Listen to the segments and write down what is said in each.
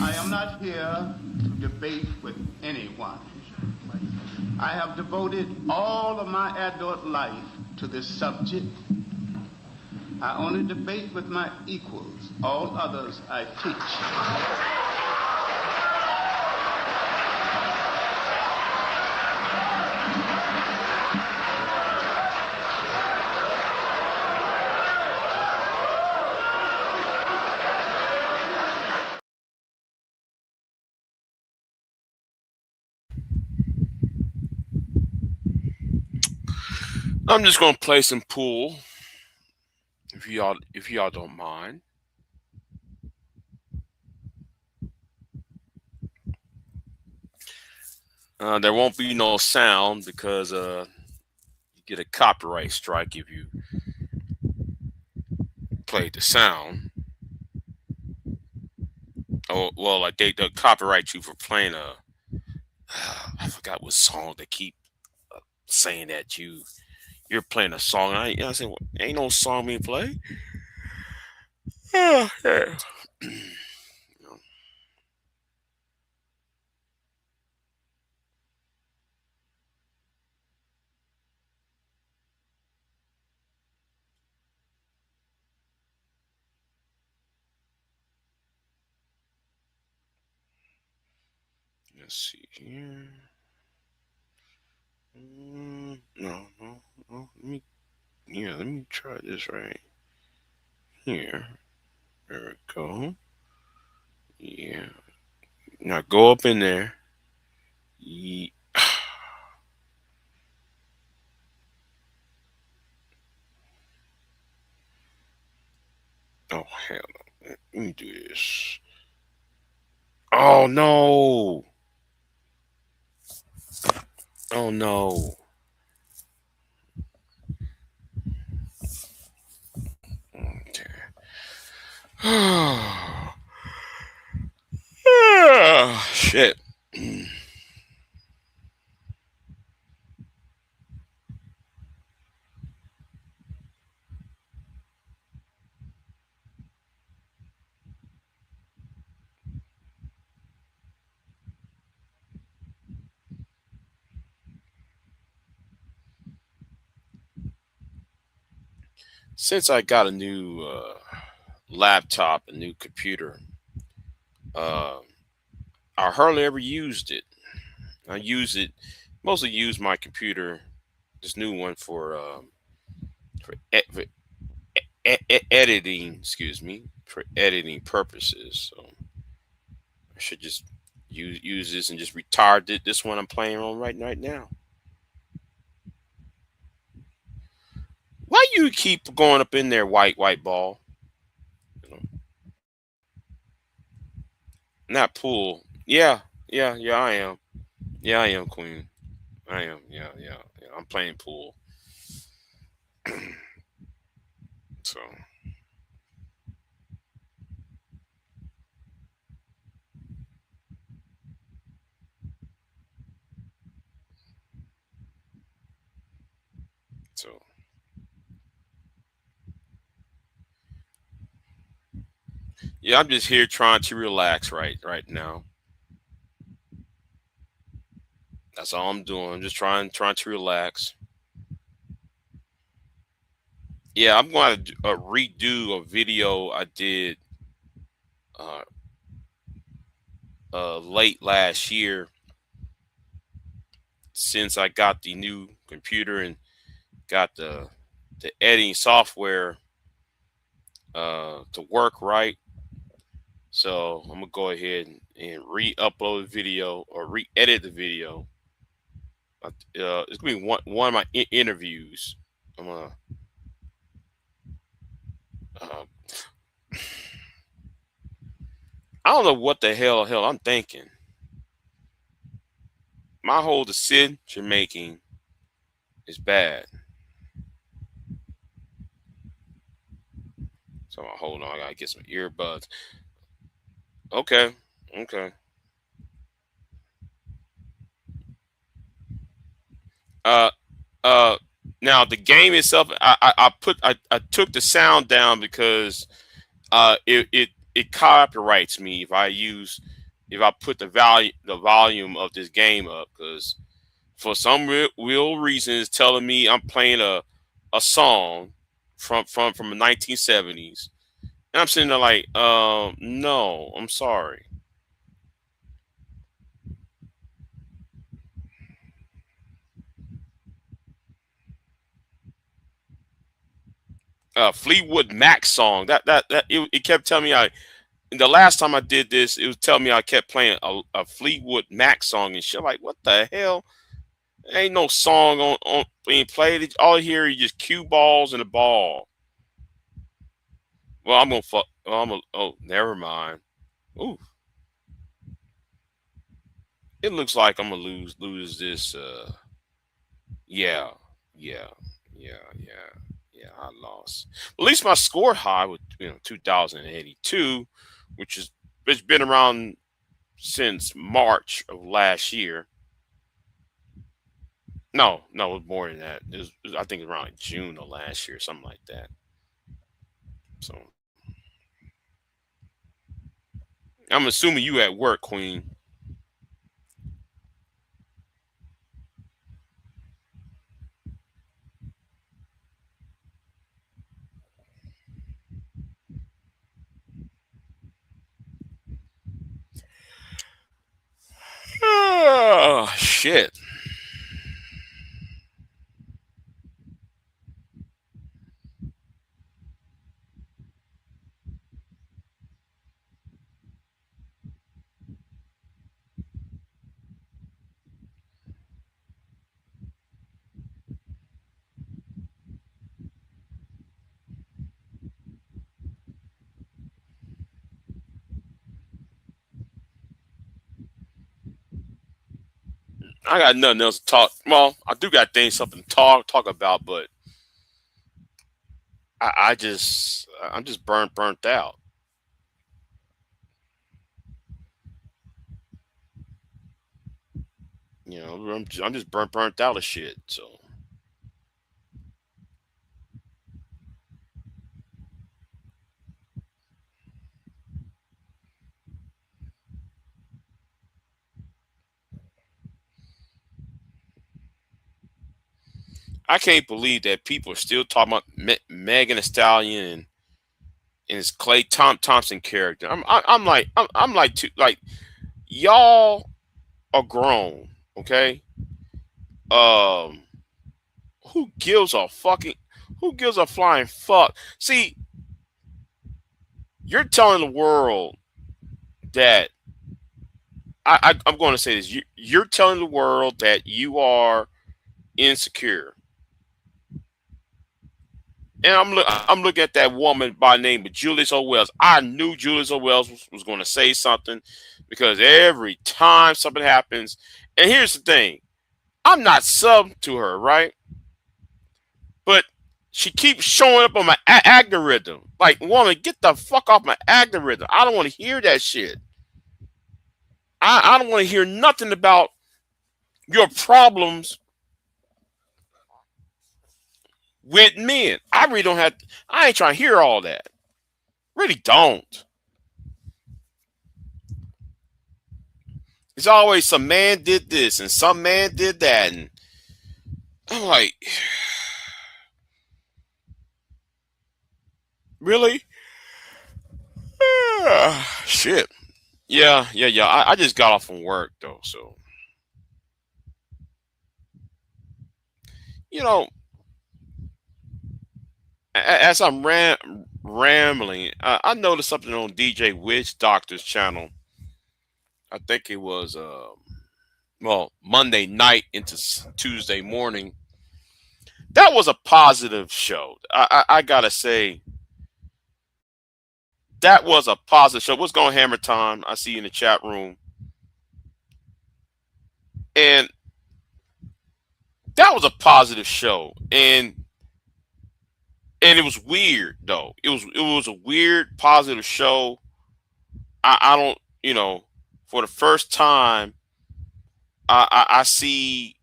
I am not here to debate with anyone. I have devoted all of my adult life to this subject. I only debate with my equals. All others I teach. I'm just gonna play some pool if y'all don't mind. There won't be no sound because you get a copyright strike if you play the sound. Oh well, like they copyright you for playing a I forgot what song they keep saying that you're playing a song. I say well, ain't no song being played. Yeah, yeah. Let's see here. No, no, no. Let me try this right here. There we go. Yeah. Now go up in there. Ye- Oh hell no. Let me do this. Oh no. Oh no. Okay. Shit. Since I got a new laptop, a new computer, uh, I hardly ever used it. I use it mostly use my computer, this new one for editing. Excuse me, for editing purposes. So I should just use this and just retire this one I'm playing on right now. Why you keep going up in there, white ball? You know, not pool. Yeah. I am. Yeah, I am queen. I am. Yeah. I'm playing pool. So so yeah, I'm just here trying to relax right now. That's all I'm doing. I'm just trying to relax. Yeah, I'm going to redo a video I did uh, late last year since I got the new computer and got the editing software to work right. So I'm gonna go ahead and re-upload the video or re-edit the video. It's gonna be one of my interviews. I'm gonna uh, I don't know what the hell I'm thinking. My whole decision making is bad. So hold on, I gotta get some earbuds. Okay, okay. Uh, uh. Now the game itself, I took the sound down because it it copyrights me if I put the volume of this game up, because for some real reason it's telling me I'm playing a song from the 1970s, and I'm sitting there like, no, I'm sorry. Fleetwood Mac song. It kept telling me the last time I did this, it was telling me I kept playing a Fleetwood Mac song and shit. Like, what the hell? Ain't no song on being played. All I hear is just cue balls and a ball. Well, I'm gonna fuck. Well, oh, never mind. Ooh, it looks like I'm gonna lose this. Yeah, yeah, yeah. I lost. At least my score high with 2082, which is it's been around since March of last year. No, it was more than that. I think it was around like June of last year, something like that. So I'm assuming you at work, Queen. Oh, shit. I got nothing else to talk. Well, I do got something to talk about, but I'm just burnt out. I'm just burnt out of shit. So I can't believe that people are still talking about Megan Thee Stallion and his Thompson character. I'm like, y'all are grown, okay? Um, who gives a fucking who gives a flying fuck? See, you're telling the world that I'm going to say this. You're telling the world that you are insecure, and I'm looking at that woman by the name of Julius O. Wells. I knew Julius O. Wells was going to say something, because every time something happens, and here's the thing, I'm not sub to her, right? But she keeps showing up on my algorithm. Like, woman, get the fuck off my algorithm. I don't want to hear that shit. I don't want to hear nothing about your problems with men. I really don't have. I ain't trying to hear all that. Really don't. It's always some man did this and some man did that, and I'm like, really? Shit. Yeah. I just got off from work though, so you know, as I'm rambling, I noticed something on DJ Witch Doctor's channel. I think it was Monday night into Tuesday morning. That was a positive show. I gotta say, that was a positive show. What's going, Hammer Time? I see you in the chat room, and that was a positive show, and it was weird though. It was a weird positive show. I don't, for the first time, I see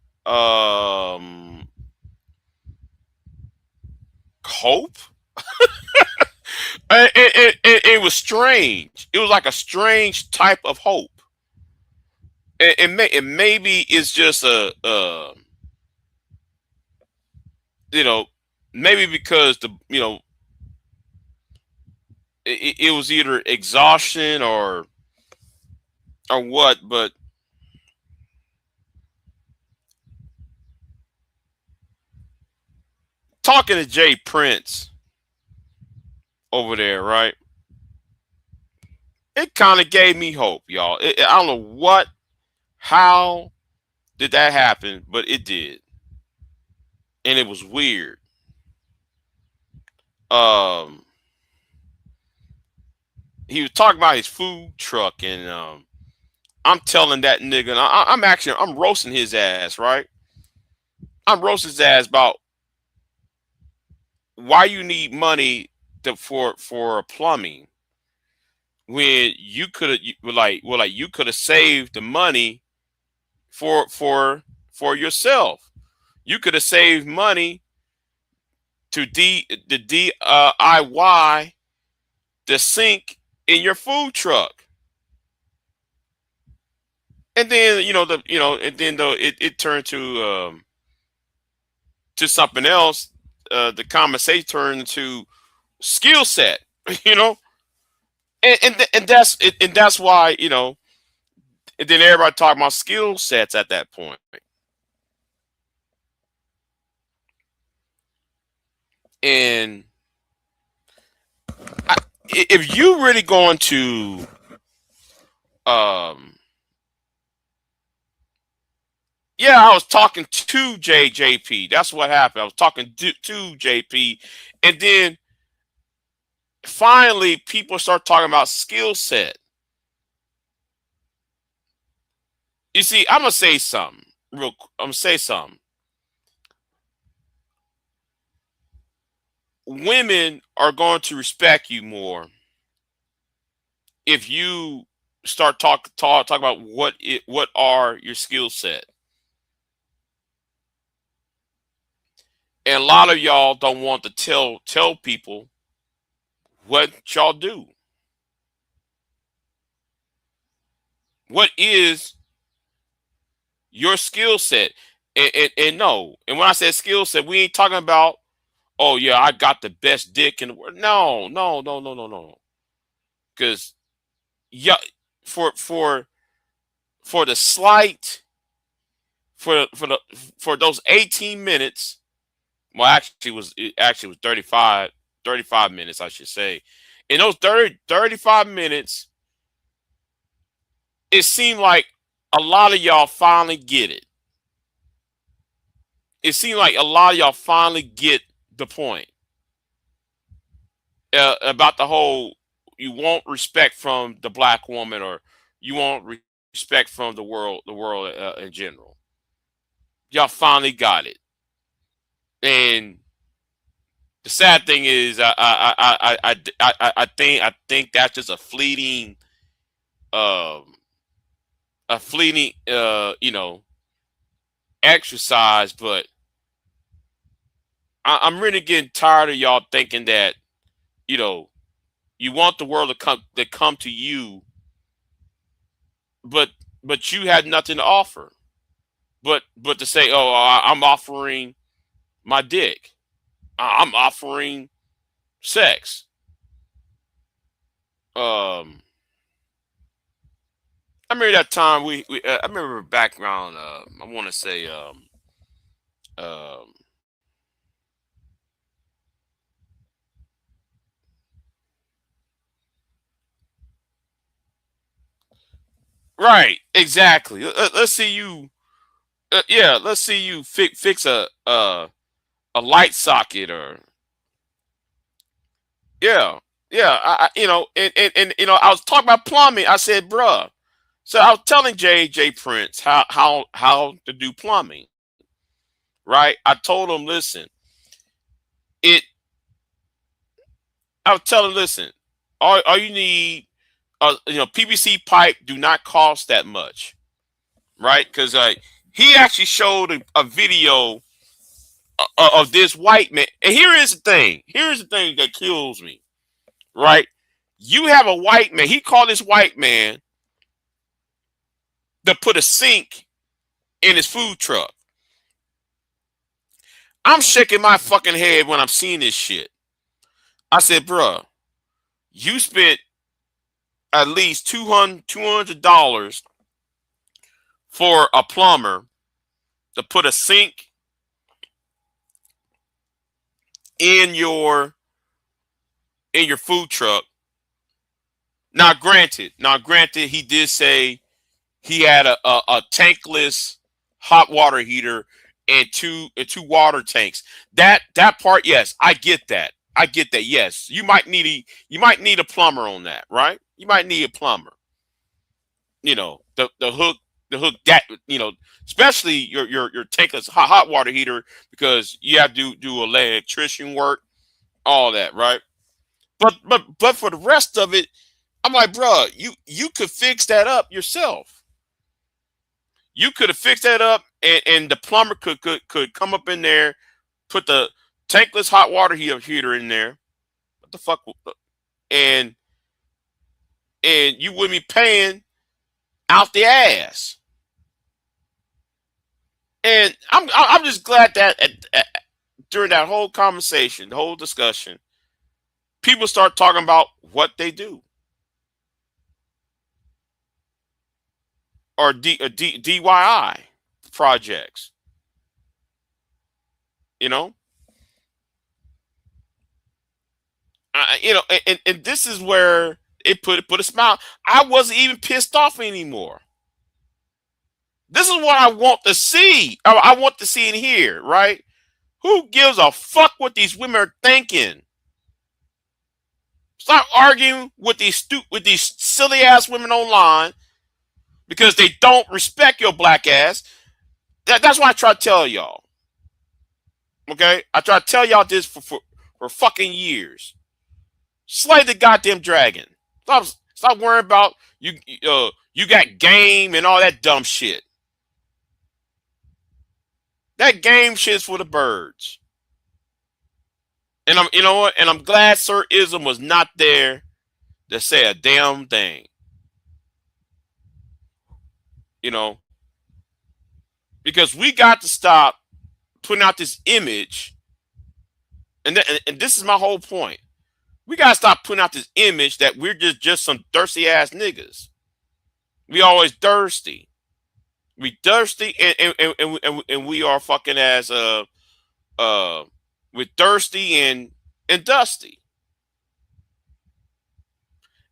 hope. It was strange. It was like a strange type of hope. It maybe it's just you know, maybe because it was either exhaustion or what, but talking to Jay Prince over there, right? It kind of gave me hope, y'all. I don't know how did that happen, but it did, and it was weird. Um, he was talking about his food truck, and I'm telling that nigga, and I'm roasting his ass, right? I'm roasting his ass about why you need money for plumbing when you could have like you could have saved the money for yourself. You could have saved money to DIY the sink in your food truck, and then and then though it turned to something else. The conversation turned to skill set, you know, and that's why and then everybody talking about skill sets at that point. And if you really going to um yeah, I was talking to JJP. That's what happened. I was talking to JP, and then finally people start talking about skill set. You see, I'm gonna say something I'm gonna say something. Women are going to respect you more if you start talk about what are your skill set. And a lot of y'all don't want to tell people what y'all do. What is your skill set? And no, and when I said skill set, we ain't talking about, oh yeah, I got the best dick in the world. No, no, no, no, no, no. Because yeah, for for for the slight for those 18 minutes. Well, it actually was 35 minutes, I should say. In those 35 minutes, it seemed like a lot of y'all finally get it. It seemed like a lot of y'all finally get the point about the whole you want respect from the black woman, or you want respect from the world in general. Y'all finally got it. And the sad thing is, I think that's just um, a fleeting, exercise. But I'm really getting tired of y'all thinking that you know you want the world to come to you, but you had nothing to offer. But to say, oh, I'm offering my dick, I'm offering sex. Um, I remember that time I remember back around. I want to say um, right, exactly. Let's see you. Yeah, let's see you fix a light socket, or yeah, yeah. And I was talking about plumbing. I said, bruh. So I was telling J Prince how to do plumbing. Right. I told him, listen, it. I was telling him, listen, all you need, PVC pipe do not cost that much, right? Because he actually showed a video of this white man. And here is the thing. Here's the thing that kills me. right? You have a white man. He called this white man to put a sink in his food truck. I'm shaking my fucking head when I'm seeing this shit. I said, bruh, you spent at least $200 for a plumber to put a sink in your food truck. Now granted, he did say he had a tankless hot water heater and two water tanks. That part, yes, I get that. I get that. Yes, you might need a plumber on that, right? You might need a plumber. The hook that especially your tankless hot water heater, because you have to do electrician work, all that, right? But for the rest of it, I'm like, bro, you could fix that up yourself. You could have fixed that up, and the plumber could come up in there, put the tankless hot water heater in there. What the fuck? And you wouldn't be paying out the ass. And I'm just glad that during that whole conversation, the whole discussion, people start talking about what they do, or DIY projects. You know, and this is where it put a smile. I wasn't even pissed off anymore. This is what I want to see. I want to see and hear, right? Who gives a fuck what these women are thinking? Stop arguing with these silly ass women online because they don't respect your black ass. That's why I try to tell y'all. Okay, I try to tell y'all this for fucking years. Slay the goddamn dragon. Stop worrying about you. You got game and all that dumb shit. That game shit's for the birds. And you know what? And I'm glad Sir Ism was not there to say a damn thing. You know, because we got to stop putting out this image, and this is my whole point. We gotta stop putting out this image that we're just some thirsty ass niggas. We always thirsty. We thirsty, and we are fucking as we're thirsty and dusty.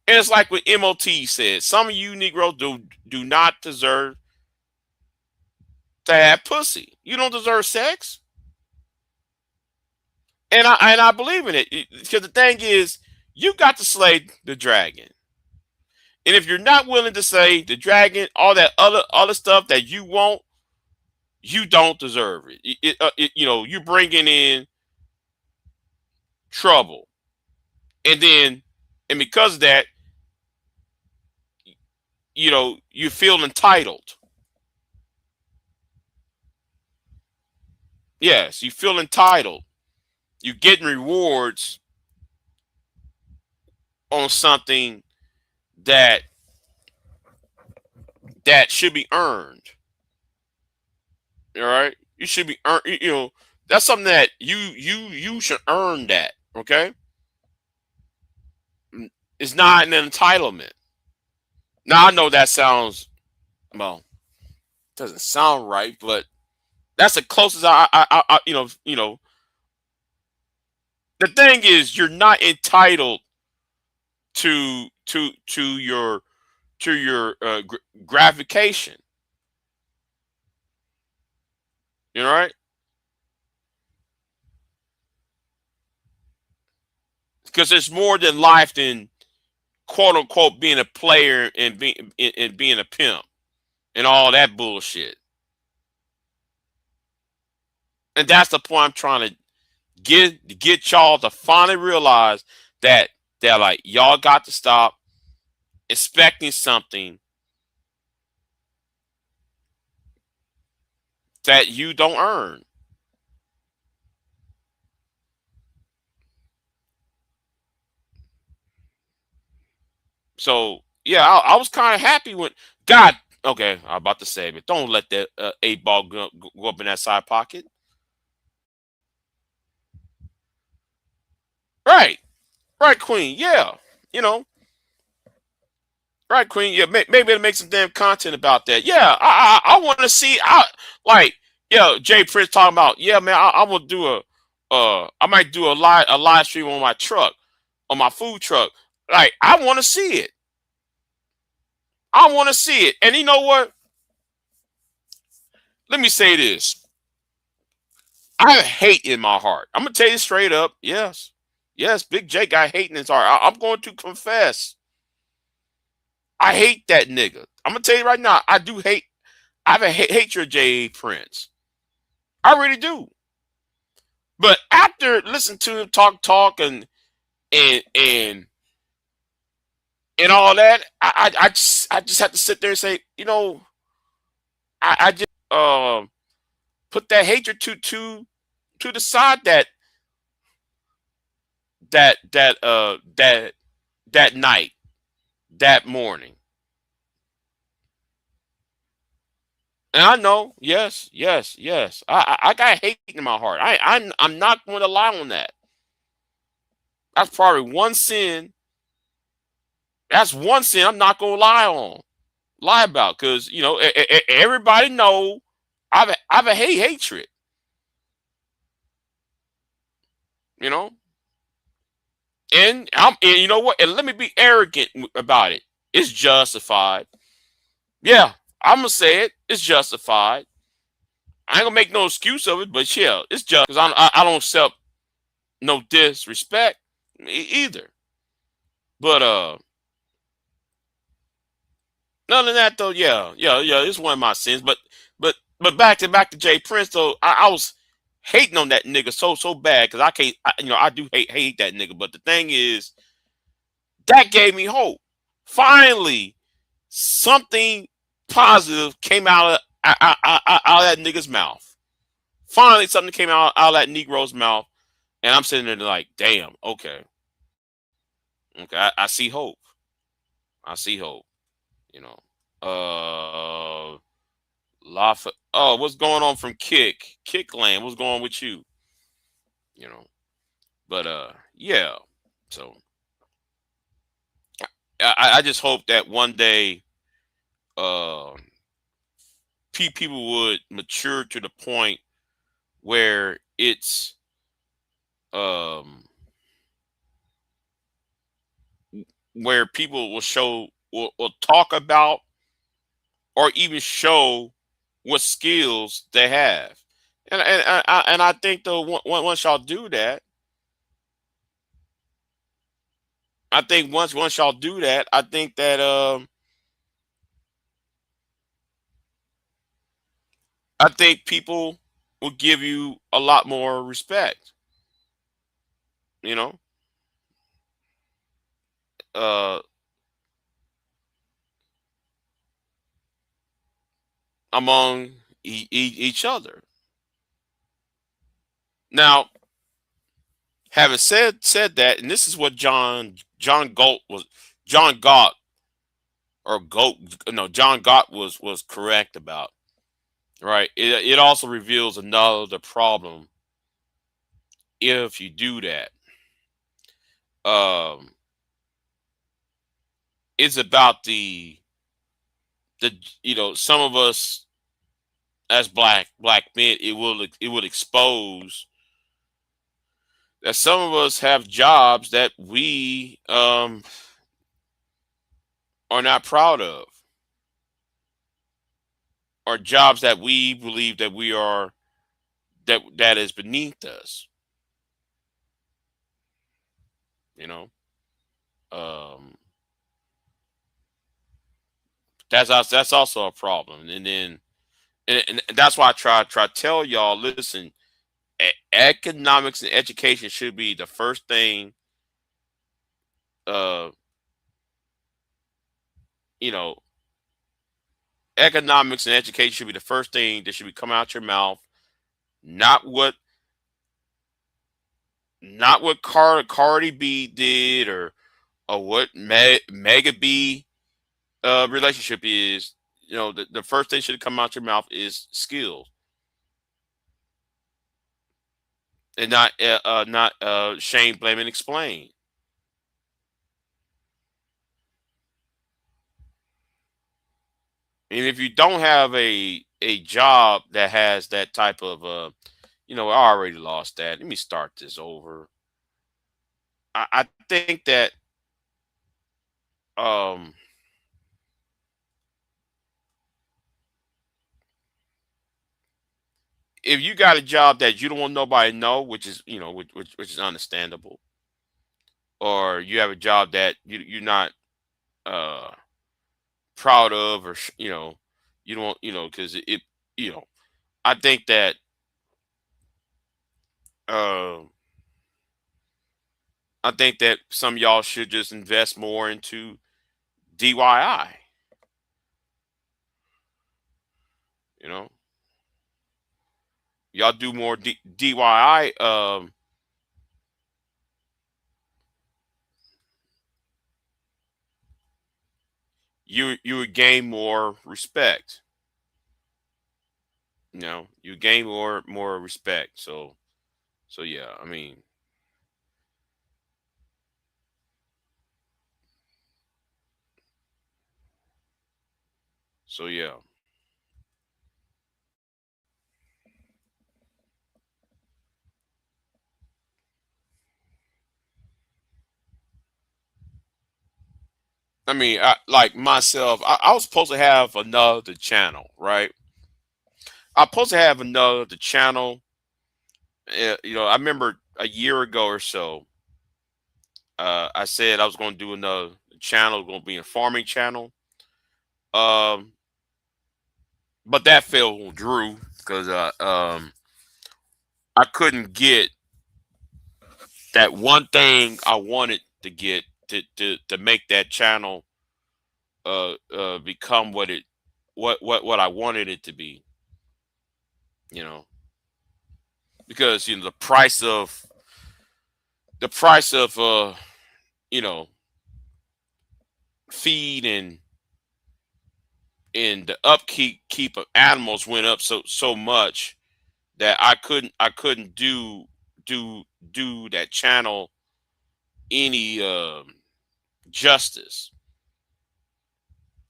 And it's like what MOT said. Some of you Negroes do not deserve to have pussy. You don't deserve sex. And I believe in it. Because the thing is, you got to slay the dragon. And if you're not willing to say the dragon, all that other stuff that you want, you don't deserve it. You're bringing in trouble, and because of that, you feel entitled. Yes, you feel entitled. You're getting rewards on something that should be earned. All right, you should be earned. That's something that you should earn that. Okay, it's not an entitlement. Now I know that sounds, well, doesn't sound right, but that's the closest the thing is, you're not entitled to your gratification. You know, right? Because there's more than life than quote unquote being a player and being a pimp and all that bullshit. And that's the point I'm trying to get y'all to finally realize that like y'all got to stop expecting something that you don't earn. So yeah, I was kind of happy when God. Okay, I'm about to say, but don't let that 8 ball go up in that side pocket. Right, right, Queen. Yeah, you know, right, Queen. Yeah, maybe it'll make some damn content about that. Yeah, I want to see. Like, yeah, Jay Prince talking about. Yeah, man, I will do I might do a live stream on my truck, on my food truck. Like, I want to see it. I want to see it. And you know what? Let me say this. I have hate in my heart. I'm gonna tell you straight up. Yes, yes, Big J got hate in his heart. I'm going to confess. I hate that nigga. I'm gonna tell you right now. I do hate. I have a hatred, J. Prince. I really do. But after listening to him talk and and and all that, I just have to sit there and say, I just put that hatred to the side that night, that morning. And I know, yes, yes, yes. I got hate in my heart. I'm not going to lie on that. That's probably one sin. That's one sin I'm not going to lie about, because everybody know I've a hatred. You know, and you know what? And let me be arrogant about it. It's justified. Yeah, I'm gonna say it. It's justified. I ain't gonna make no excuse of it, but yeah, it's just because I don't accept no disrespect either. But none of that though. Yeah, yeah, yeah. It's one of my sins. But back to Jay Prince though. I was hating on that nigga so bad because I can't. I do hate that nigga. But the thing is, that gave me hope. Finally, something positive came out of that nigga's mouth. Finally, something came out of that Negro's mouth, and I'm sitting there like, damn, okay, okay, I see hope. I see hope. You know. Oh, what's going on from Kickland? What's going on with you? You know. But yeah. So I just hope that one day uh people would mature to the point where it's um where people will talk about or even show what skills they have. And I think though once y'all do that, I think once y'all do that, I think that I think people will give you a lot more respect. You know, uh, among each other. Now, having said that, and this is what John Galt was John Galt or Goat no John Galt was correct about. Right. It also reveals another problem if you do that. Um, it's about the some of us as black men, it would expose that some of us have jobs that we are not proud of, or jobs that we believe that we are that is beneath us. You know, um, that's also a problem. And then and that's why I try to tell y'all, listen, economics and education should be the first thing. Uh, you know, economics and education should be the first thing that should be coming out your mouth, not what Cardi B did, of what mega B relationship is, the first thing should come out your mouth is skills, and not shame, blame, and explain. And if you don't have a job that has that type of I already lost that. Let me start this over. I think that um if you got a job that you don't want nobody to know, which is which is understandable, or you have a job that you're not uh proud of, or you don't, because you know I think that uh some of y'all should just invest more into DIY. You know, y'all do more DIY. You would gain more respect. You gain more respect. So yeah, I mean, so yeah. I mean, like myself, I was supposed to have another channel, right? I was supposed to have another channel. I remember a year ago or so, I said I was going to do another channel, going to be a farming channel. Um, but that fell through because I couldn't get that one thing I wanted to get to make that channel become what I wanted it to be. You know, because the price of you know feed and the upkeep keep of animals went up so much that I couldn't do do that channel any justice.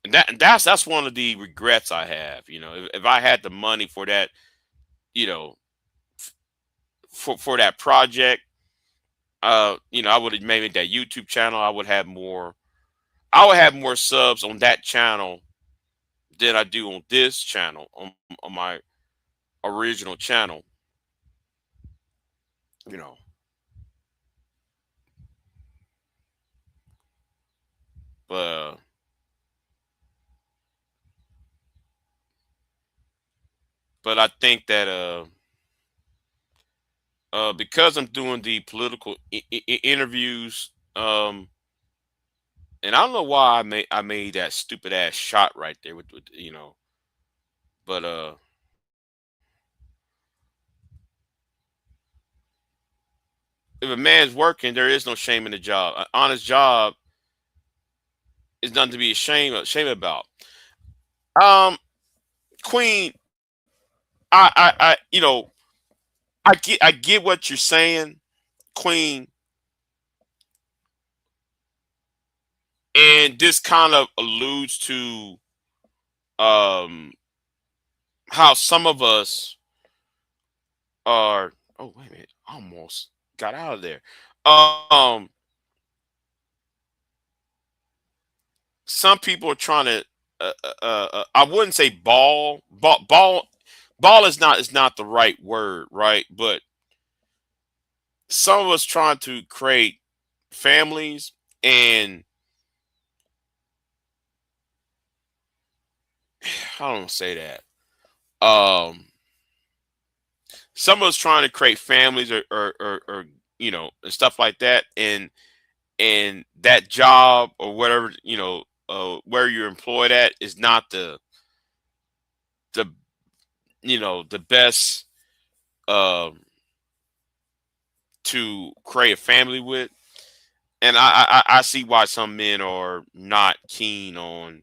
And that's one of the regrets I have. If I had the money for that, you know, for that project, I would have made that YouTube channel. I would have more subs on that channel than I do on this channel, on my original channel. You know, but I think that because I'm doing the political interviews, and I don't know why I made that stupid ass shot right there with. But if a man's working, there is no shame in the job. An honest job is nothing to be ashamed about. Um, Queen, I get what you're saying, Queen, and this kind of alludes to um how some of us are. Oh wait a minute, I almost got out of there. Um, some people are trying to. I wouldn't say ball is not the right word, right? But some of us trying to create families, and I don't say that. Um, some of us trying to create families, or and stuff like that, and that job or whatever, where you're employed at is not the the best um to create a family with. And I see why some men are not keen on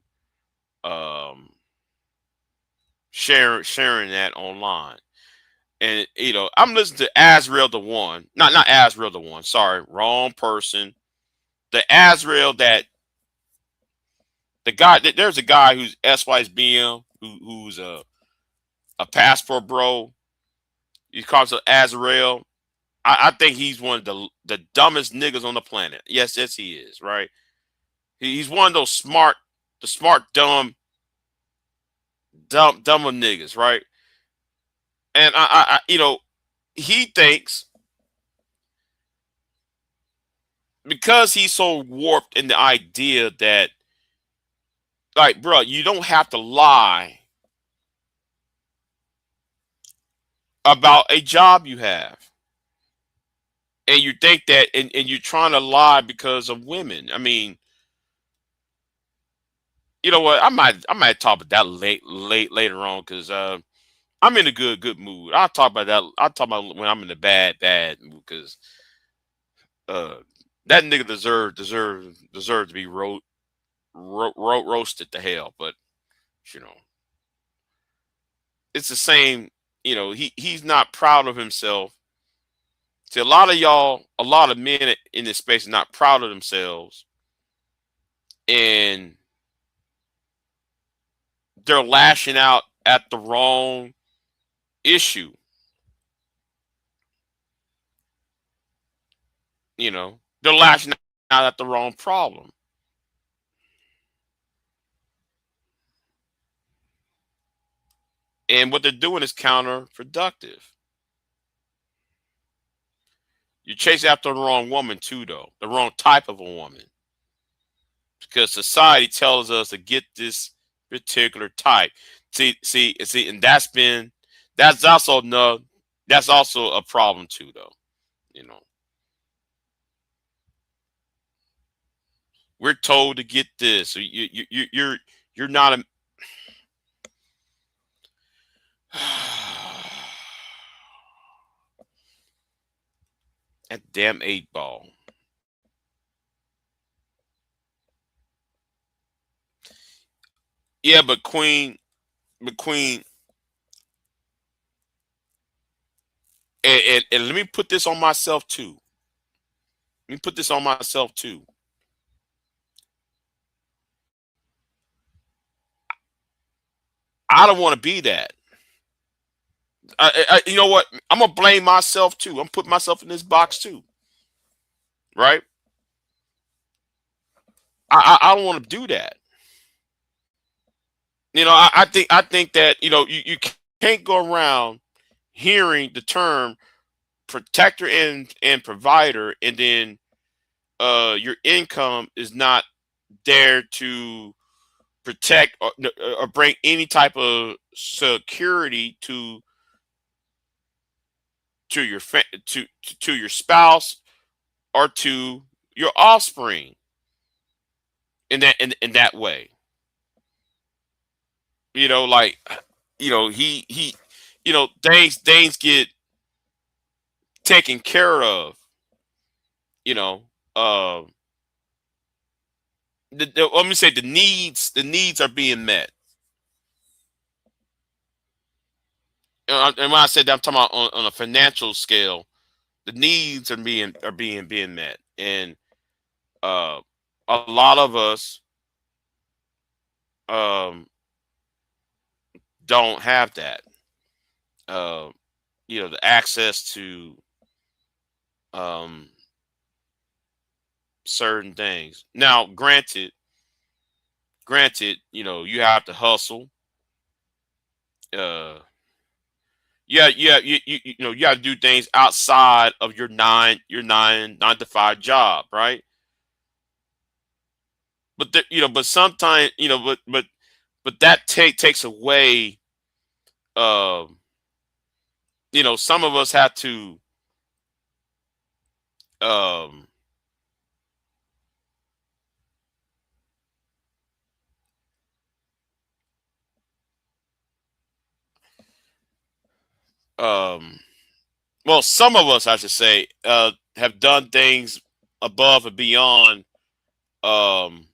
um sharing that online. And I'm listening to Azrael the one, not Azrael the one. Sorry, wrong person. The Azrael that the guy there's a guy who's SYSBM who's a passport bro. He calls himself Azrael. I think he's one of the dumbest niggas on the planet. Yes, he is. Right? He's one of those the smart dumb niggas. Right? And he thinks because he's so warped in the idea that, like, bro, you don't have to lie about a job you have. And you think that, and you're trying to lie because of women. I mean, you know what? I might talk about that later on because I'm in a good mood. I'll talk about that. I'll talk about when I'm in a bad mood because uh, that nigga deserve to be roasted to hell. But you know, it's the same. He's not proud of himself. See, a lot of y'all, a lot of men in this space are not proud of themselves, and they're lashing out at the wrong issue. They're lashing out at the wrong problem. And what they're doing is counterproductive. You chase after the wrong woman too, though, the wrong type of a woman, because society tells us to get this particular type. See, and that's also no, that's also a problem too, though. You know, we're told to get this. So you're not a that damn 8 ball. Yeah, but Queen, and let me put this on myself too. Let me put this on myself too. I don't want to be that. You know what? I'm gonna blame myself too. I'm putting myself in this box too, right? I don't want to do that. I think that you can't go around hearing the term protector and provider, and then your income is not there to protect or bring any type of security to your spouse or to your offspring in that way. Like he things get taken care of. You know, uh, let me say the needs are being met. And when I said that, I'm talking about on a financial scale, the needs are being met, and uh, a lot of us um, don't have that. Uh, the access to um, certain things. Now, granted, you have to hustle. Uh, yeah, you got to do things outside of your nine to five job, right? But sometimes, but that takes away. Um, some of us have to um um well, some of us, I should say, have done things above and beyond. Um,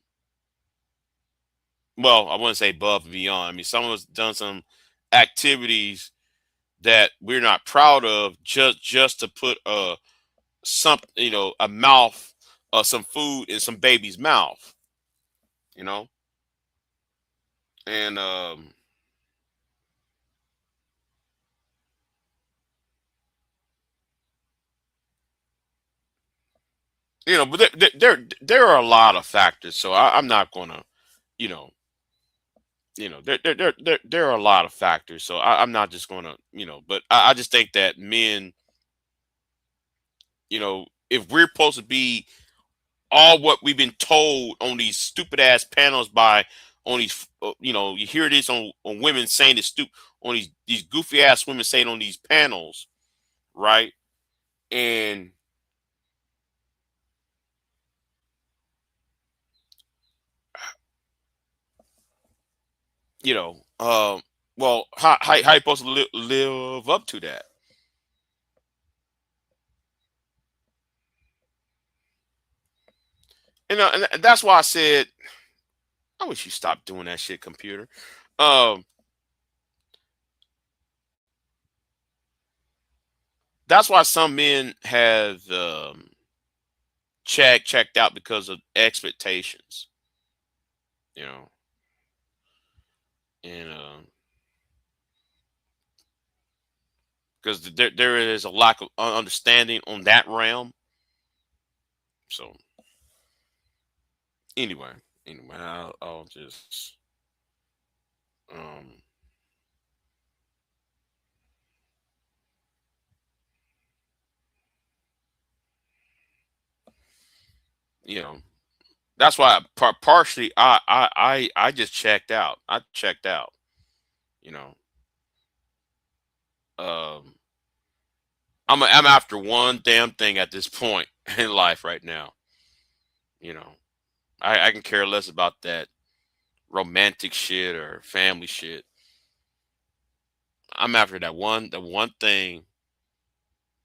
well, I wouldn't say above and beyond. I mean, some of us done some activities that we're not proud of just to put some a mouth some food in some baby's mouth, you know, and but there are a lot of factors. So I'm not gonna, you know, there are a lot of factors. So I'm not just gonna, but I just think that men, if we're supposed to be all what we've been told on these stupid ass panels by on these, you hear this on women saying this stupid on these goofy ass women saying on these panels, right? And you know, well, how you supposed to live up to that? And that's why I said I wish you stopped doing that shit, computer. Um, that's why some men have checked out because of expectations, you know, and because there is a lack of understanding on that realm. So anyway, I'll just um you know that's why partially I just checked out. I checked out. You know, um, I'm after one damn thing at this point in life right now. You know, I can care less about that romantic shit or family shit. I'm after the one thing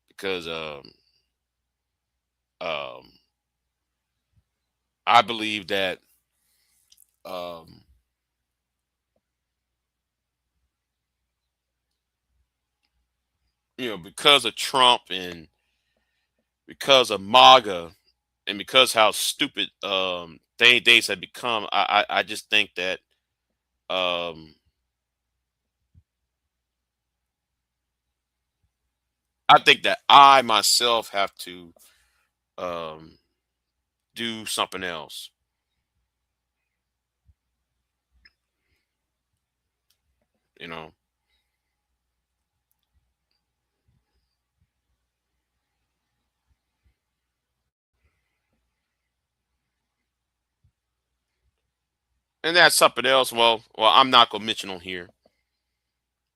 because um I believe that um because of Trump and because of MAGA and because how stupid things have become, I just think that um I think that I myself have to um do something else, you know. And that's something else. Well, I'm not gonna mention on here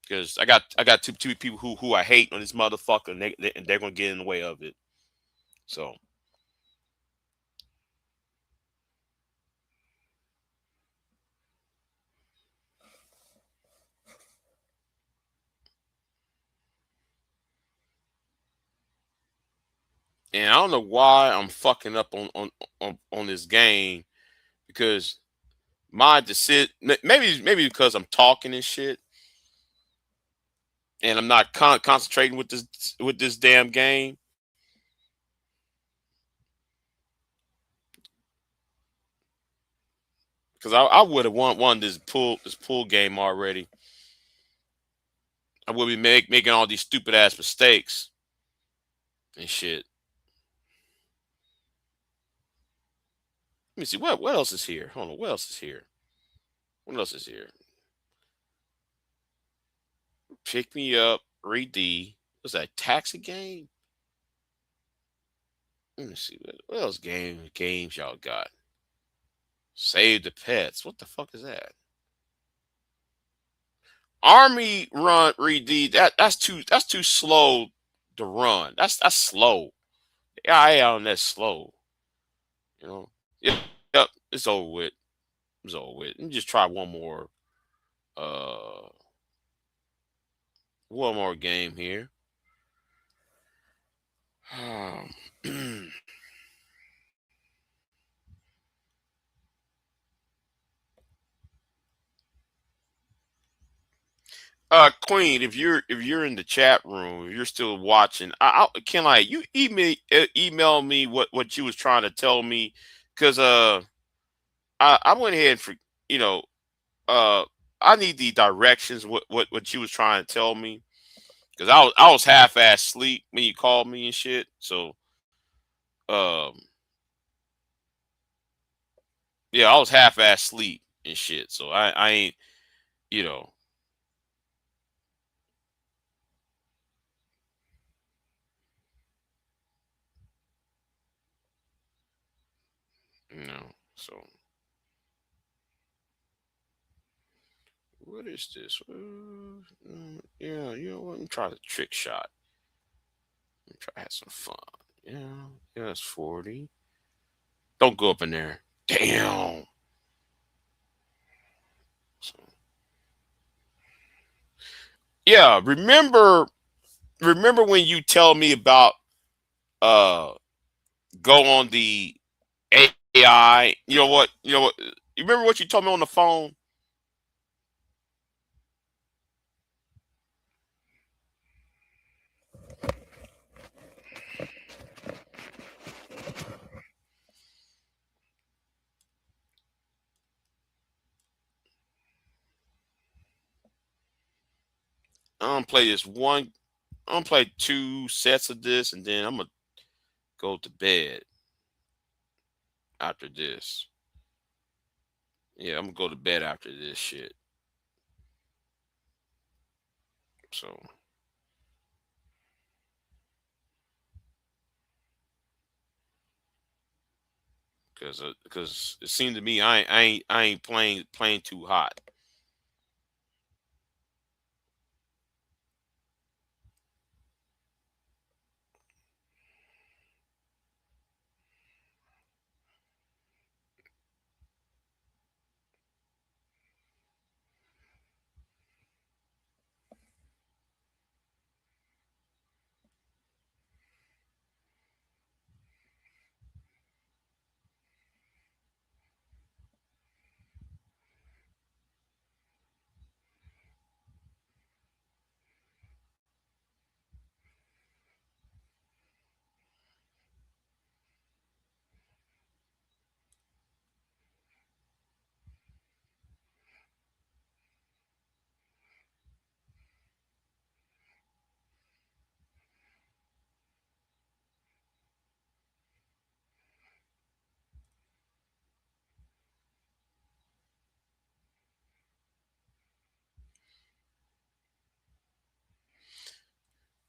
because I got two people who I hate on this motherfucker, and they're gonna get in the way of it. So, and I don't know why I'm fucking up on this game because my decision maybe because I'm talking and shit, and I'm not concentrating with this damn game. Because I would have won this pool game already. I would be making all these stupid ass mistakes and shit. Let me see what else is here. Hold on, what else is here? What else is here? Pick me up, read the what's that taxi game? Let me see what else games y'all got. Save the pets. What the fuck is that? Army run read the that's too slow to run. That's slow. Yeah, I am that slow. You know. Yep, yep. It's over with. It's over with. Let me just try uh one more game here. Queen, if you're in the chat room, if you're still watching, can I you email me what you was trying to tell me, because I went ahead and you know uh I need the directions what you was trying to tell me, because I was half ass sleep when you called me and shit. So um yeah, I was half ass sleep and shit. So I ain't you know so what is this? Yeah, you know what? Let me try the trick shot. Let me try to have some fun. Yeah, yeah, that's 40. Don't go up in there. Damn. So, yeah, remember when you tell me about uh go on the AI? You know what? You remember what you told me on the phone? I'm gonna play this one. I'm gonna play two sets of this, and then I'm gonna go to bed after this. Yeah, I'm gonna go to bed after this shit. So because it seemed to me I ain't playing too hot.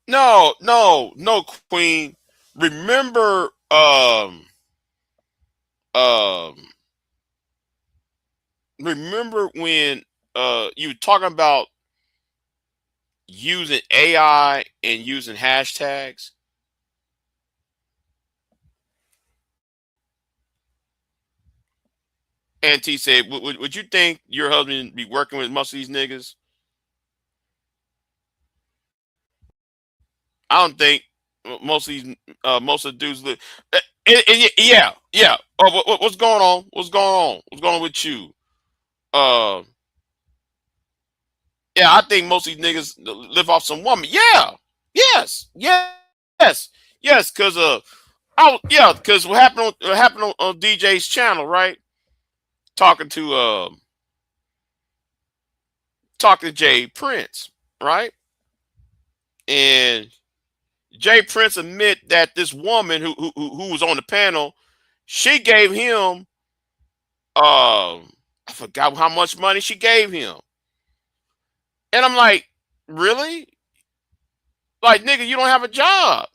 No, no, no, Queen. Remember, um, remember when you were talking about using AI and using hashtags? And T said, would you think your husband be working with most of these niggas? I don't think most of the dudes live. Yeah, yeah. Oh, what's going on? What's going on? What's going on with you? Uh, yeah, I think most of these niggas live off some woman. Yeah, yes, yes, yes. Because yeah, because what happened on DJ's channel, right? Talking to talking to Jay Prince, right? And Jay Prince admit that this woman who was on the panel, she gave him I forgot how much money she gave him. And I'm like, really? Like, nigga, you don't have a job.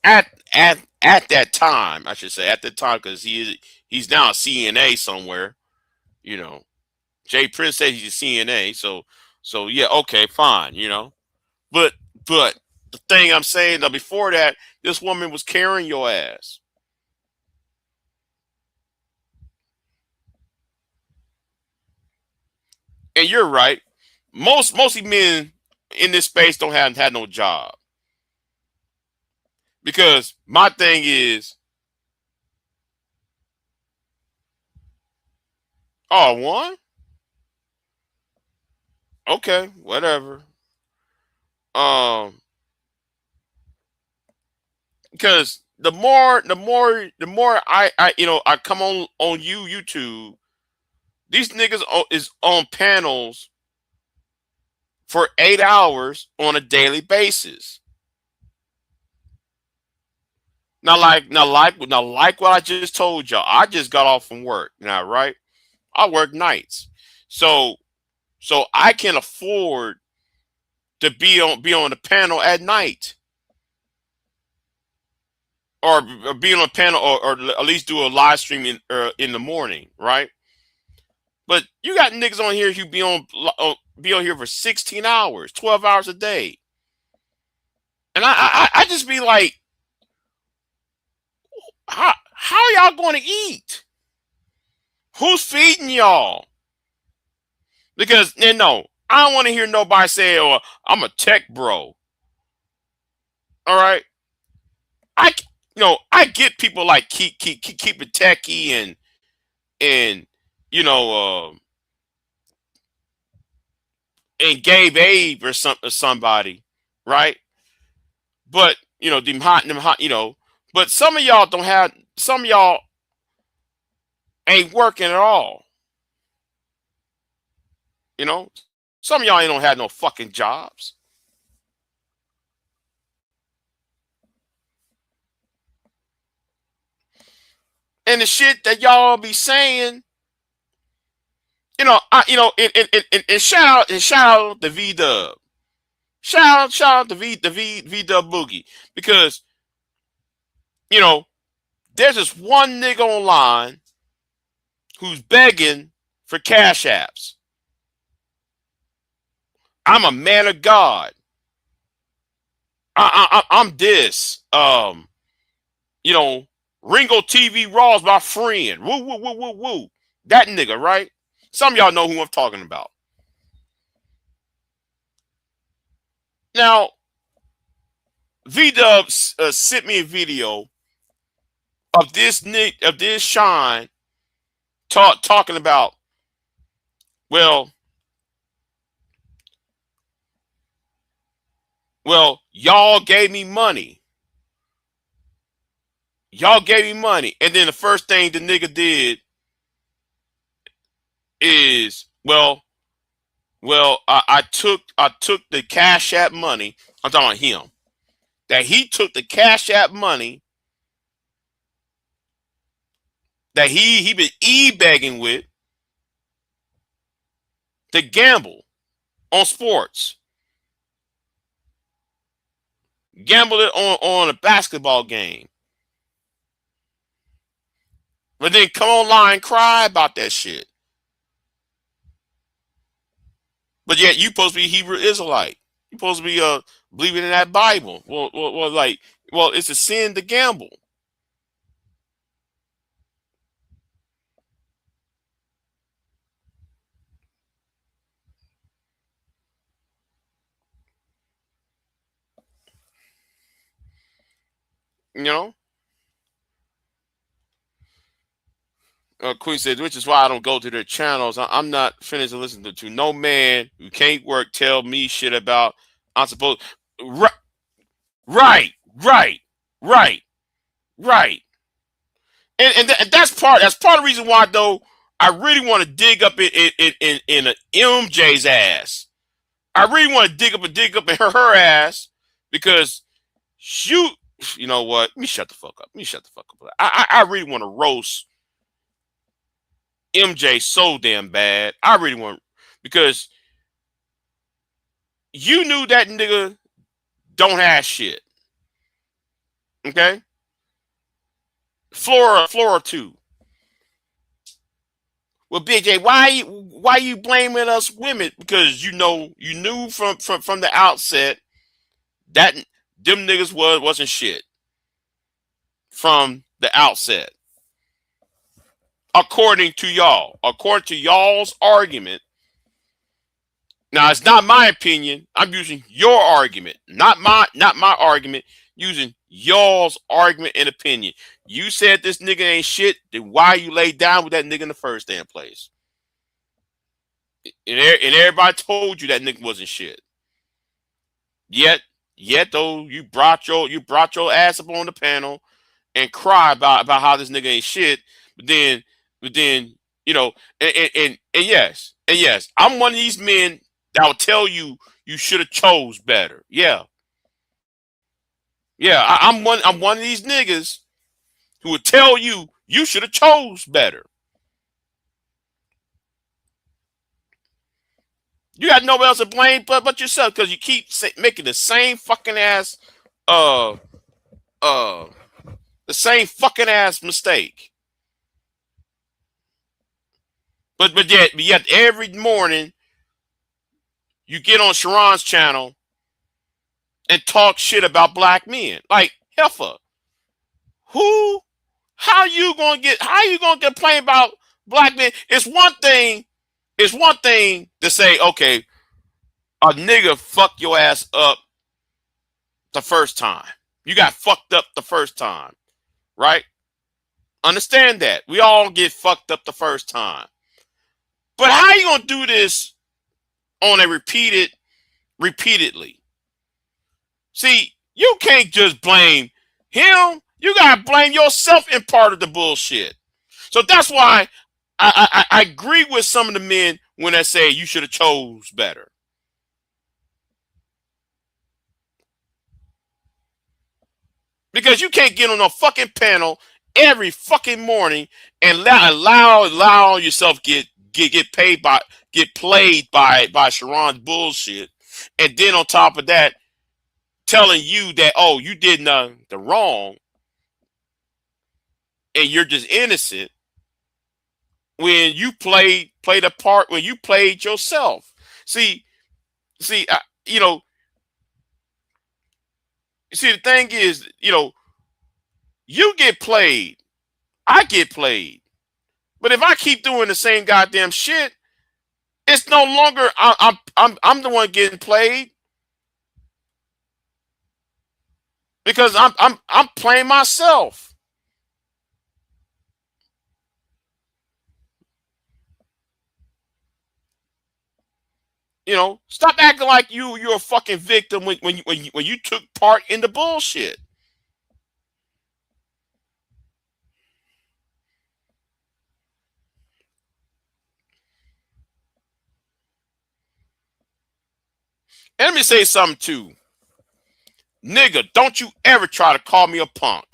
At that time, I should say, at the time, because he's now a CNA somewhere. You know, Jay Prince said he's a CNA, so yeah, okay, fine. But but the thing I'm saying though, before that, this woman was carrying your ass, and you're right. Mostly men in this space don't have had no job, because my thing is, oh, one, Okay, whatever. Um, because the more I come on YouTube, these niggas is on panels for 8 hours on a daily basis. Now, like what I just told y'all. I just got off from work now, right? I work nights, so I can afford to be on the panel at night, or be on a panel, or at least do a live stream in the morning, right? But you got niggas on here who be on here for 16 hours, 12 hours a day, and I just be like, how y'all going to eat? Who's feeding y'all? Because no, I don't want to hear nobody say, "Oh, I'm a tech bro." All right, I I get people like keep it techie, and you know and Gabe Abe or somebody, right? But them hot, But some of y'all don't have. Some of y'all ain't working at all. You know, some of y'all ain't don't have no fucking jobs. And the shit that y'all be saying, and shout out to V Dub. Shout out to V Dub Boogie, because you know there's this one nigga online who's begging for cash apps. I'm a man of God. I'm this. You know, Ringo TV Raw's my friend. Woo woo woo woo woo. That nigga, right? Some of y'all know who I'm talking about. Now, V Dub sent me a video of this Shine talking about, well, y'all gave me money. Y'all gave me money. And then the first thing the nigga did is, I took the Cash App money. I'm talking about him. That he took the Cash App money that he been e-begging with to gamble on sports. Gamble it on a basketball game. But then come online and cry about that shit. But yet you supposed to be Hebrew Israelite. You supposed to be believing in that Bible. Well, it's a sin to gamble. You know? Queen said, which is why I don't go to their channels. I'm not finished listening to no man who can't work tell me shit about I'm supposed. Right, right, right, right, right. And that's part of the reason why, though, I really want to dig up in MJ's ass. I really want to dig up in her ass, because shoot, you know what? Let me shut the fuck up. I really want to roast MJ so damn bad. I really want, because you knew that nigga don't have shit. Okay? Flora too. Well, Big J, why you blaming us women? Because you knew from the outset that them niggas wasn't shit from the outset. According to y'all's argument. Now, it's not my opinion. I'm using your argument, not my argument. Using y'all's argument and opinion. You said this nigga ain't shit. Then why you laid down with that nigga in the first damn place? And everybody told you that nigga wasn't shit. Yet, though, you brought your ass up on the panel and cry about how this nigga ain't shit. But then, you know, and yes, I'm one of these men that will tell you you should have chose better. Yeah, yeah, I'm one of these niggas who would tell you you should have chose better. You got nobody else to blame but yourself because you keep making the same fucking ass uh uh the same fucking ass mistake. But yet every morning you get on Sharon's channel and talk shit about black men. Like, heifer, who how you gonna complain about black men? It's one thing to say, okay, a nigga fucked your ass up the first time. You got fucked up the first time, right? Understand that. We all get fucked up the first time. But how you gonna do this on a repeatedly? See, you can't just blame him. You gotta blame yourself in part of the bullshit. So that's why I agree with some of the men when they say you should have chose better. Because you can't get on a fucking panel every fucking morning and allow yourself get played by Sharon's bullshit, and then on top of that, telling you that, oh, you did nothing the wrong and you're just innocent when you played a part when you played yourself. See, you know, see, the thing is, you get played, I get played. But if I keep doing the same goddamn shit, it's no longer I'm the one getting played because I'm playing myself. Stop acting like you're a fucking victim when you took part in the bullshit. And let me say something too. Nigga, don't you ever try to call me a punk.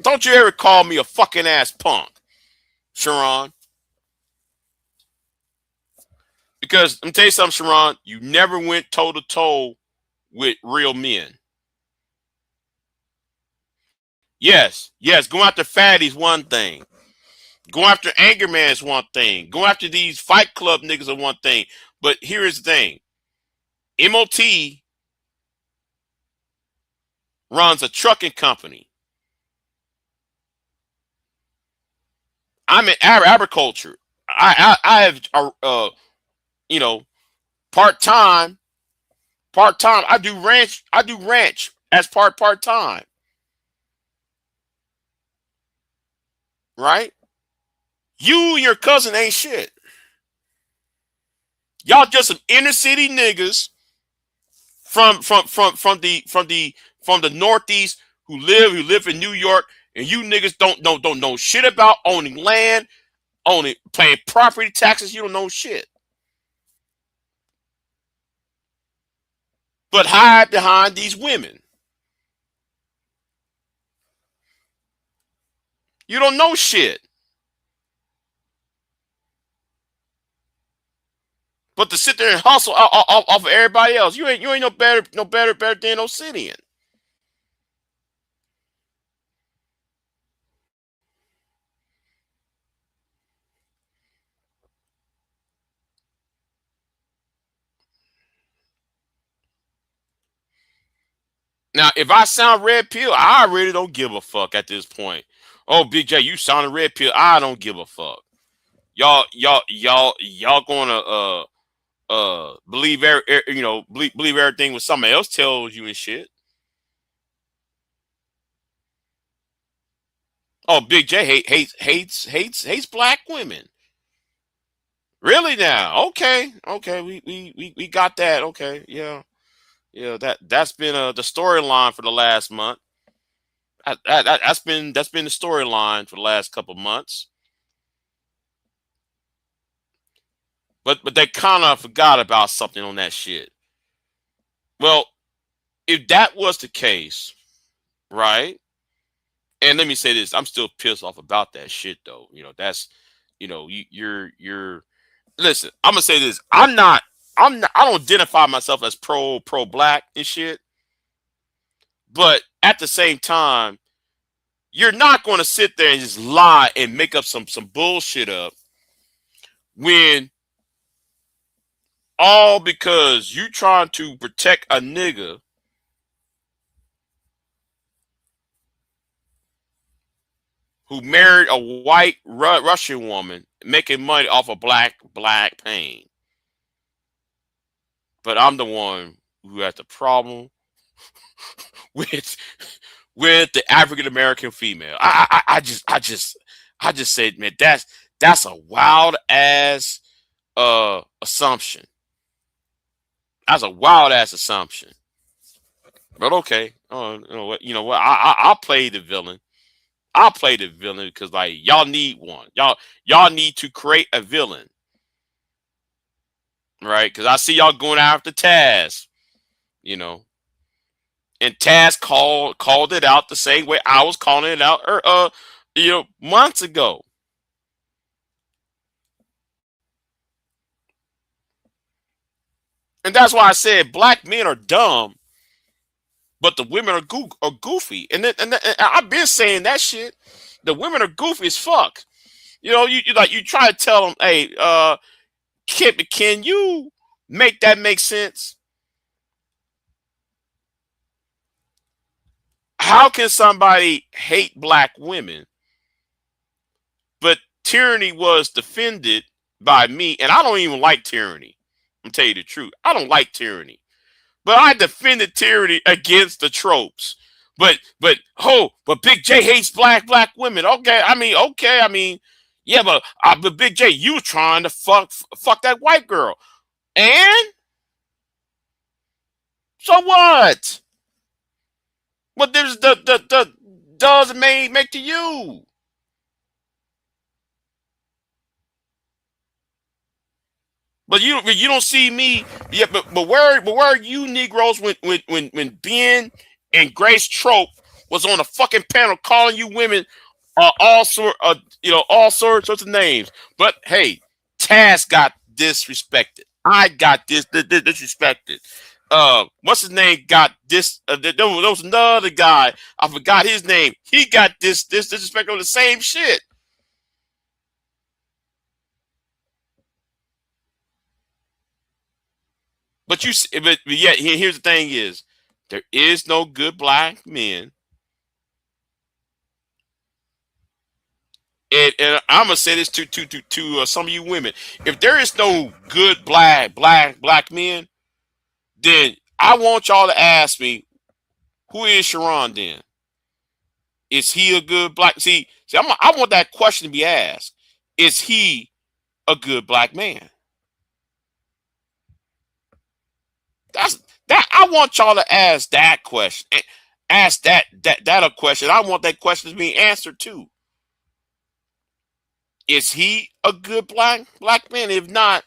Don't you ever call me a fucking ass punk, Sharon. Because let me tell you something, Sharon, you never went toe to toe with real men. Yes, going after fatties one thing. Going after Anger Man is one thing. Going after these Fight Club niggas is one thing. But here is the thing. MOT runs a trucking company. I'm in agriculture. I have part time. I do ranch. As part time. Right? You and your cousin ain't shit. Y'all just some inner city niggas from the Northeast who live in New York, and you niggas don't know shit about owning land, paying property taxes. You don't know shit. But hide behind these women. You don't know shit. But to sit there and hustle off of everybody else, you ain't no better than Obsidian. Now, if I sound red pill, I really don't give a fuck at this point. Oh, Big J, you sound red pill. I don't give a fuck. Y'all gonna believe believe everything what somebody else tells you and shit. Oh, Big J hates black women. Really now? Okay, okay, we got that. Okay, yeah, yeah. That's been the storyline for the last month. That's been the storyline for the last couple months. But they kind of forgot about something on that shit. Well, if that was the case, right? And let me say this: I'm still pissed off about that shit, though. That's you're listen. I'm gonna say this: I don't identify myself as pro black and shit, but at the same time, you're not going to sit there and just lie and make up some bullshit up when all because you trying to protect a nigga who married a white Russian woman making money off of black pain. But I'm the one who has the problem with the African American female. I just said, man, that's a wild ass assumption. That's a wild ass assumption. But okay, you know what? I'll play the villain. I'll play the villain because like y'all need one. Y'all need to create a villain, right? Because I see y'all going after Taz, you know, and Taz called it out the same way I was calling it out, months ago. And that's why I said black men are dumb, but the women are goofy. And I've been saying that shit. The women are goofy as fuck. You try to tell them, hey, can you make that make sense? How can somebody hate black women, but tyranny was defended by me, and I don't even like tyranny. I'm tell you the truth. I don't like tyranny. But I defended tyranny against the tropes. But Big J hates black women. Okay. Yeah, but Big J, you trying to fuck that white girl, and so what? What there's the does it make to you? But you don't see me. Yeah, but where are you Negroes when Ben and Grace Trope was on a fucking panel calling you women all sorts of names. But hey, Taz got disrespected. I got disrespected. What's his name? Got this. There was another guy. I forgot his name. He got this disrespect on the same shit. But yet here's the thing: is there is no good black men, and I'm gonna say this to some of you women: if there is no good black men, then I want y'all to ask me, who is Sharon? Then is he a good black? I want that question to be asked: is he a good black man? That's that. I want y'all to ask that question. Ask that a question. I want that question to be answered too. Is he a good black man? If not,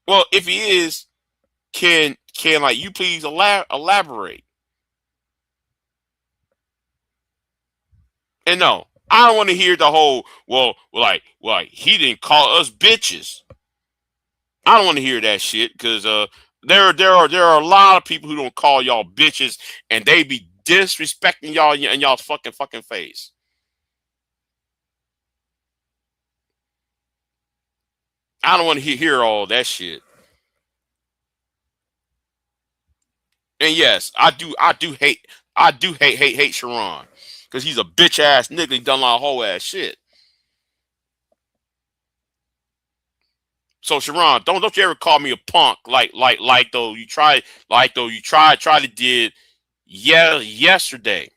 well, if he is, can like you please elaborate? And no, I don't want to hear the whole like he didn't call us bitches. I don't want to hear that shit because there are a lot of people who don't call y'all bitches and they be disrespecting y'all in y'all's fucking face. I don't want to hear all that shit. And yes, I do hate Sharon because he's a bitch ass nigga. He done a lot of whole ass shit. So Sharon, don't you ever call me a punk though you try to did yesterday.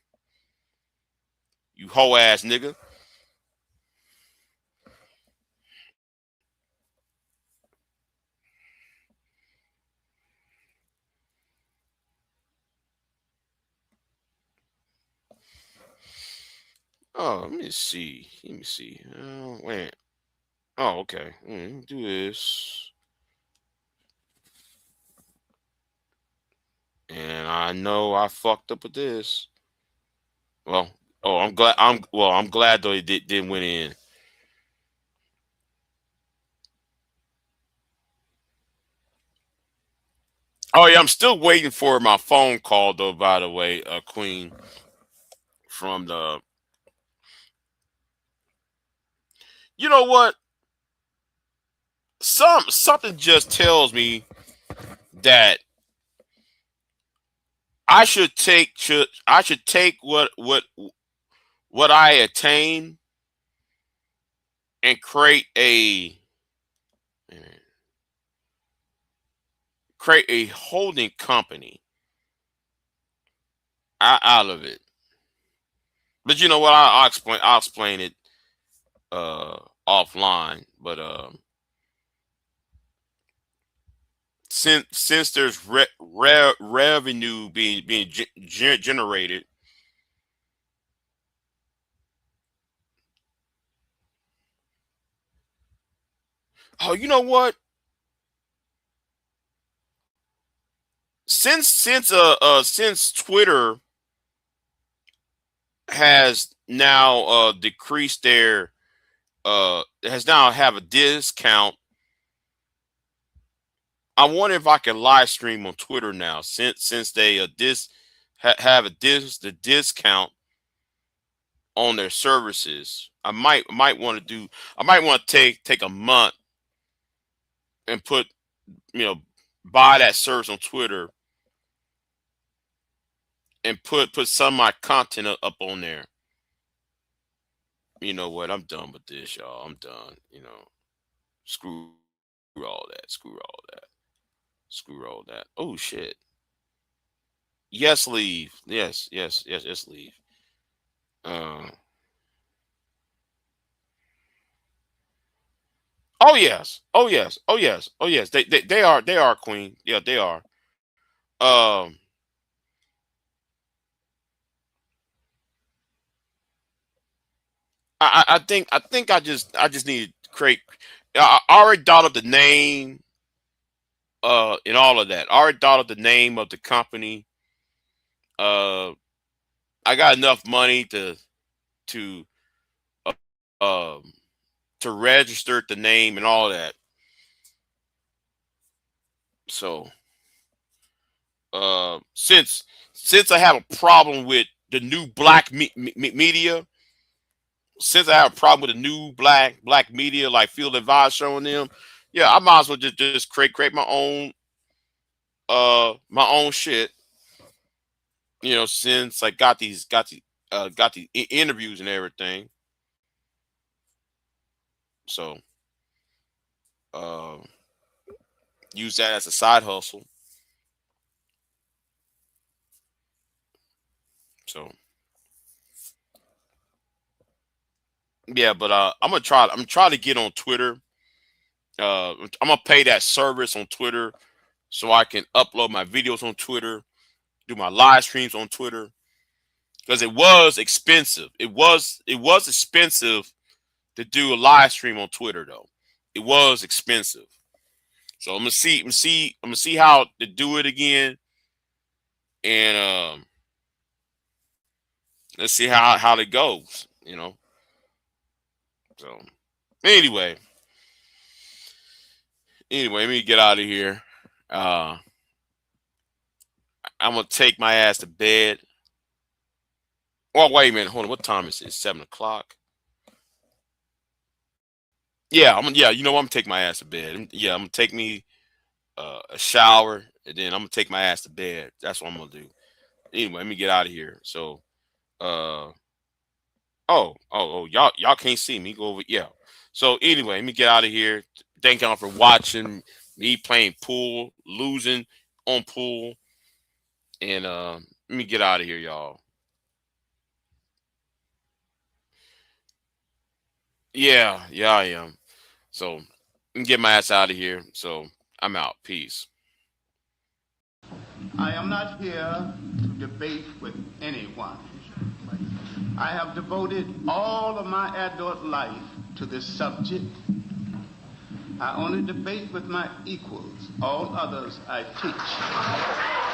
You hoe ass nigga. Oh, let me see. Let me see. Wait. Oh, okay. Do this. And I know I fucked up with this. Well, oh, I'm glad. I'm glad though it didn't went in. Oh yeah, I'm still waiting for my phone call though. By the way, Queen, from the. You know what? Something just tells me that I should take what I attain and create a holding company out of it. But you know what? I'll explain it uh offline. But since there's revenue being generated. Oh, you know what? Since Twitter has now decreased their has now have a discount. I wonder if I can live stream on Twitter now since they have the discount on their services. I might want to do. I might want to take a month and put you know buy that service on Twitter and put some of my content up on there. You know what? I'm done with this, y'all. I'm done. Screw all that. Screw all that. Screw all that. Oh shit. Yes, leave. Yes, yes, yes, yes, leave. Uh, oh yes. Oh yes. Oh yes. Oh yes. They are queen. Yeah, they are. Um, I think I just need to create. I already thought of the name. And all of that. I already thought of the name of the company. Uh, I got enough money to uh, um to register the name and all that. So since I have a problem with the new black media, since I have a problem with the new black media like Field Advice showing them, yeah, I might as well just create my own shit. Since I got the interviews and everything. So uh, use that as a side hustle. So yeah, but I'm trying to get on Twitter. I'm gonna pay that service on Twitter so I can upload my videos on Twitter, do my live streams on Twitter because it was expensive. It was expensive to do a live stream on Twitter though. It was expensive. So I'm gonna see how to do it again, and let's see how it goes. So anyway, let me get out of here. Uh, I'm gonna take my ass to bed. Oh wait a minute, hold on. What time is it? 7 o'clock. Yeah, yeah. You know what? I'm gonna take my ass to bed. Yeah, I'm gonna take me a shower and then I'm gonna take my ass to bed. That's what I'm gonna do. Anyway, let me get out of here. So, uh, y'all can't see me. Go over. Yeah. So anyway, let me get out of here. Thank y'all for watching me playing pool, losing on pool, and let me get out of here, y'all. Yeah, yeah, I am. So let me get my ass out of here. So I'm out. Peace. I am not here to debate with anyone. I have devoted all of my adult life to this subject. I only debate with my equals. All others I teach.